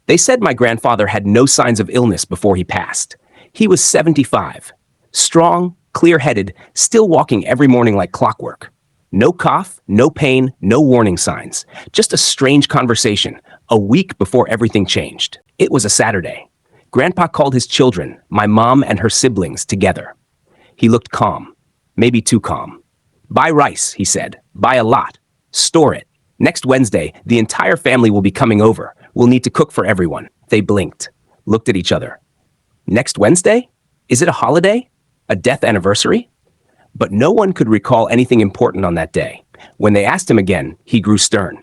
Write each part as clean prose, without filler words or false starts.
They said my grandfather had no signs of illness before he passed. He was 75. Strong, clear-headed, still walking every morning like clockwork. No cough, no pain, no warning signs. Just a strange conversation, a week before everything changed. It was a Saturday. Grandpa called his children, my mom and her siblings, together. He looked calm, maybe too calm. Buy rice, he said. Buy a lot. Store it. Next Wednesday, the entire family will be coming over. We'll need to cook for everyone. They blinked, looked at each other. Next Wednesday? Is it a holiday? A death anniversary? But no one could recall anything important on that day. When they asked him again, he grew stern.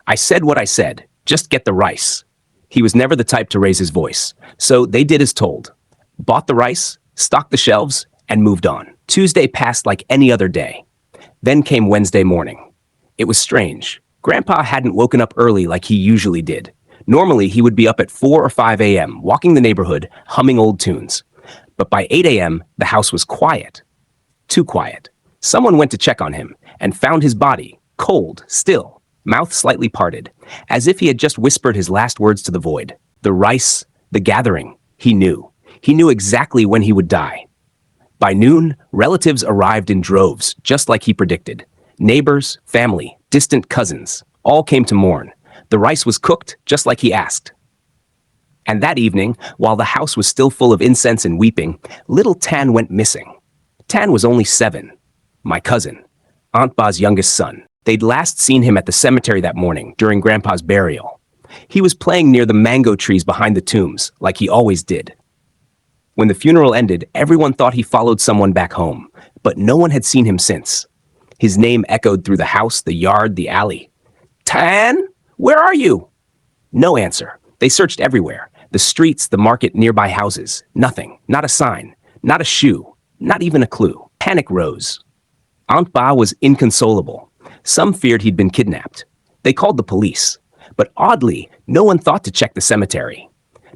I said what I said. Just get the rice. He was never the type to raise his voice. So they did as told. Bought the rice, stocked the shelves, and moved on. Tuesday passed like any other day. Then came Wednesday morning. It was strange. Grandpa hadn't woken up early like he usually did. Normally, he would be up at 4 or 5 a.m., walking the neighborhood, humming old tunes. But by 8 a.m., the house was quiet. Too quiet. Someone went to check on him and found his body, cold, still, mouth slightly parted, as if he had just whispered his last words to the void. The rice, the gathering, he knew. He knew exactly when he would die. By noon, relatives arrived in droves, just like he predicted. Neighbors, family, distant cousins, all came to mourn. The rice was cooked, just like he asked. And that evening, while the house was still full of incense and weeping, little Tan went missing. Tan was only 7. My cousin, Aunt Ba's youngest son. They'd last seen him at the cemetery that morning during Grandpa's burial. He was playing near the mango trees behind the tombs, like he always did. When the funeral ended, everyone thought he followed someone back home, but no one had seen him since. His name echoed through the house, the yard, the alley. Tan, where are you? No answer. They searched everywhere. The streets, the market, nearby houses. Nothing. Not a sign. Not a shoe. Not even a clue. Panic rose. Aunt Ba was inconsolable. Some feared he'd been kidnapped. They called the police. But oddly, no one thought to check the cemetery.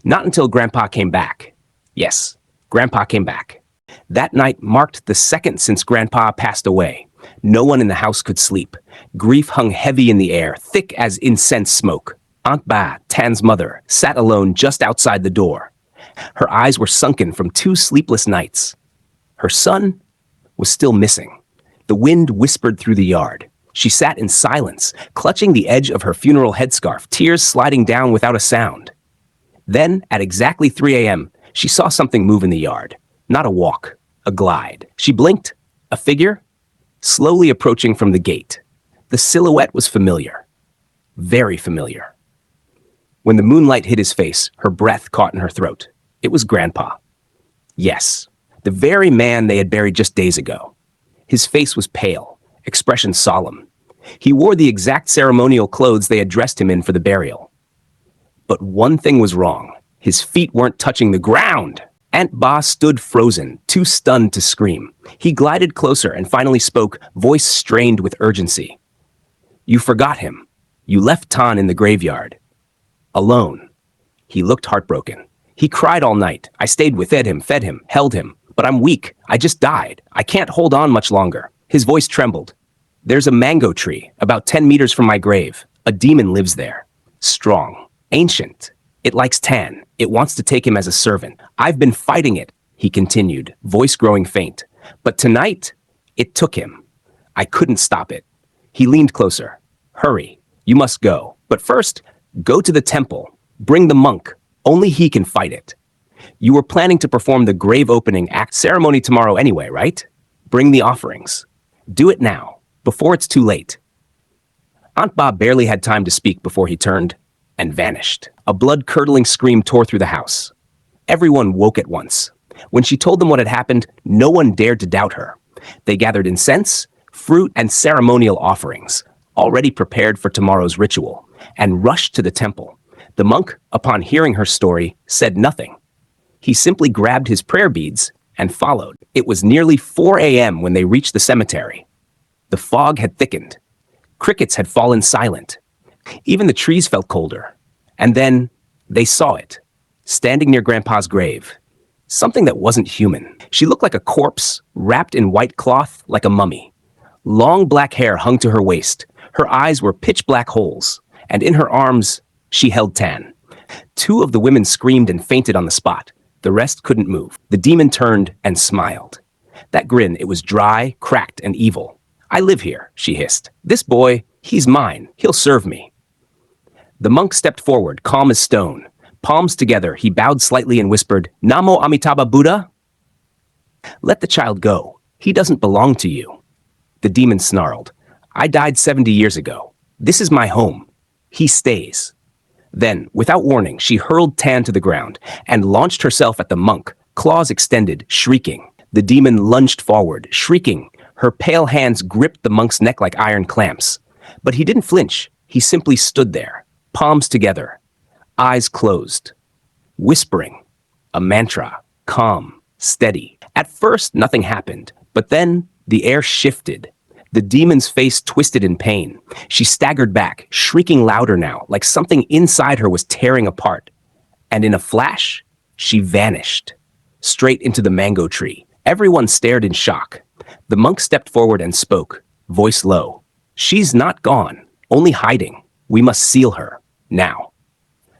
Not until Grandpa came back. Yes, Grandpa came back. That night marked the second since Grandpa passed away. No one in the house could sleep. Grief hung heavy in the air, thick as incense smoke. Aunt Ba, Tan's mother, sat alone just outside the door. Her eyes were sunken from 2 sleepless nights. Her son was still missing. The wind whispered through the yard. She sat in silence, clutching the edge of her funeral headscarf, tears sliding down without a sound. Then, at exactly 3 a.m., she saw something move in the yard. Not a walk, a glide. She blinked. A figure? Slowly approaching from the gate. The silhouette was familiar. Very familiar. When the moonlight hit his face, her breath caught in her throat. It was Grandpa. Yes, the very man they had buried just days ago. His face was pale, expression solemn. He wore the exact ceremonial clothes they had dressed him in for the burial. But one thing was wrong. His feet weren't touching the ground. Aunt Ba stood frozen, too stunned to scream. He glided closer and finally spoke, voice strained with urgency. You forgot him. You left Tan in the graveyard. Alone. He looked heartbroken. He cried all night. I stayed with him, fed him, held him. But I'm weak. I just died. I can't hold on much longer. His voice trembled. There's a mango tree, about 10 meters from my grave. A demon lives there. Strong. Ancient. It likes Tan. It wants to take him as a servant. I've been fighting it, he continued, voice growing faint. But tonight, it took him. I couldn't stop it. He leaned closer. Hurry. You must go. But first, go to the temple. Bring the monk. Only he can fight it. You were planning to perform the grave opening act ceremony tomorrow anyway, right? Bring the offerings. Do it now, before it's too late. Aunt Ba barely had time to speak before he turned and vanished. A blood-curdling scream tore through the house. Everyone woke at once. When she told them what had happened, no one dared to doubt her. They gathered incense, fruit, and ceremonial offerings, already prepared for tomorrow's ritual, and rushed to the temple. The monk, upon hearing her story, said nothing. He simply grabbed his prayer beads and followed. It was nearly 4 a.m. when they reached the cemetery. The fog had thickened. Crickets had fallen silent. Even the trees felt colder. And then they saw it, standing near Grandpa's grave. Something that wasn't human. She looked like a corpse, wrapped in white cloth like a mummy. Long black hair hung to her waist. Her eyes were pitch black holes. And in her arms, she held Tan. Two of the women screamed and fainted on the spot. The rest couldn't move. The demon turned and smiled. That grin, it was dry, cracked, and evil. "I live here," she hissed. "This boy, he's mine. He'll serve me." The monk stepped forward, calm as stone. Palms together, he bowed slightly and whispered, "Namo Amitabha Buddha?" "Let the child go. He doesn't belong to you." The demon snarled. "I died 70 years ago. This is my home. He stays." Then, without warning, she hurled Tan to the ground and launched herself at the monk, claws extended, shrieking. The demon lunged forward, shrieking. Her pale hands gripped the monk's neck like iron clamps. But he didn't flinch. He simply stood there, palms together, eyes closed, whispering a mantra, calm, steady. At first, nothing happened, but then the air shifted. The demon's face twisted in pain. She staggered back, shrieking louder now, like something inside her was tearing apart. And in a flash, she vanished, straight into the mango tree. Everyone stared in shock. The monk stepped forward and spoke, voice low. "She's not gone, only hiding. We must seal her, now."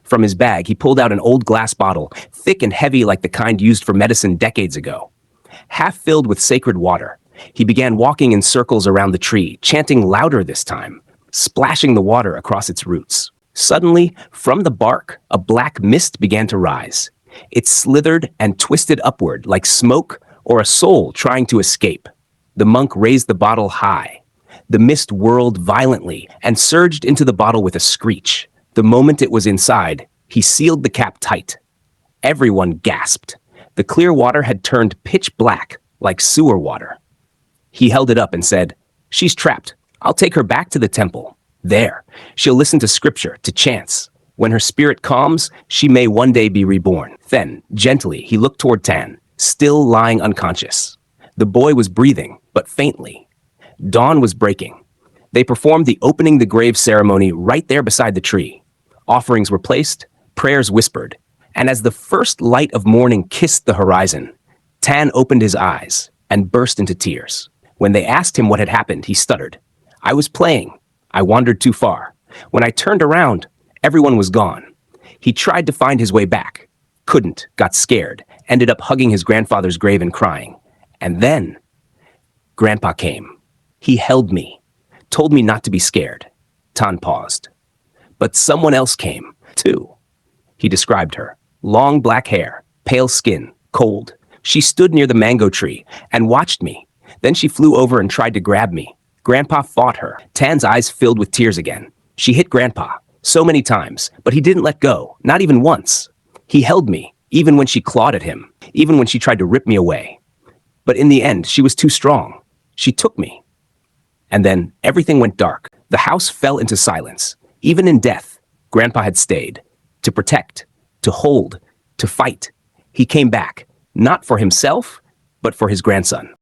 From his bag, he pulled out an old glass bottle, thick and heavy like the kind used for medicine decades ago. Half filled with sacred water, he began walking in circles around the tree, chanting louder this time, splashing the water across its roots. Suddenly, from the bark, a black mist began to rise. It slithered and twisted upward like smoke or a soul trying to escape. The monk raised the bottle high. The mist whirled violently and surged into the bottle with a screech. The moment it was inside, he sealed the cap tight. Everyone gasped. The clear water had turned pitch black, like sewer water. He held it up and said, "She's trapped. I'll take her back to the temple. There, she'll listen to scripture, to chants. When her spirit calms, she may one day be reborn." Then, gently, he looked toward Tan, still lying unconscious. The boy was breathing, but faintly. Dawn was breaking. They performed the opening the grave ceremony right there beside the tree. Offerings were placed, prayers whispered, and as the first light of morning kissed the horizon, Tan opened his eyes and burst into tears. When they asked him what had happened, he stuttered. "I was playing. I wandered too far. When I turned around, everyone was gone." He tried to find his way back. Couldn't, got scared, ended up hugging his grandfather's grave and crying. And then, Grandpa came. He held me, told me not to be scared. Tan paused. But someone else came, too. He described her. Long black hair, pale skin, cold. She stood near the mango tree and watched me. Then she flew over and tried to grab me. Grandpa fought her. Tan's eyes filled with tears again. She hit Grandpa so many times, but he didn't let go, not even once. He held me, even when she clawed at him, even when she tried to rip me away. But in the end, she was too strong. She took me. And then everything went dark. The house fell into silence. Even in death, Grandpa had stayed. To protect, to hold, to fight. He came back, not for himself, but for his grandson.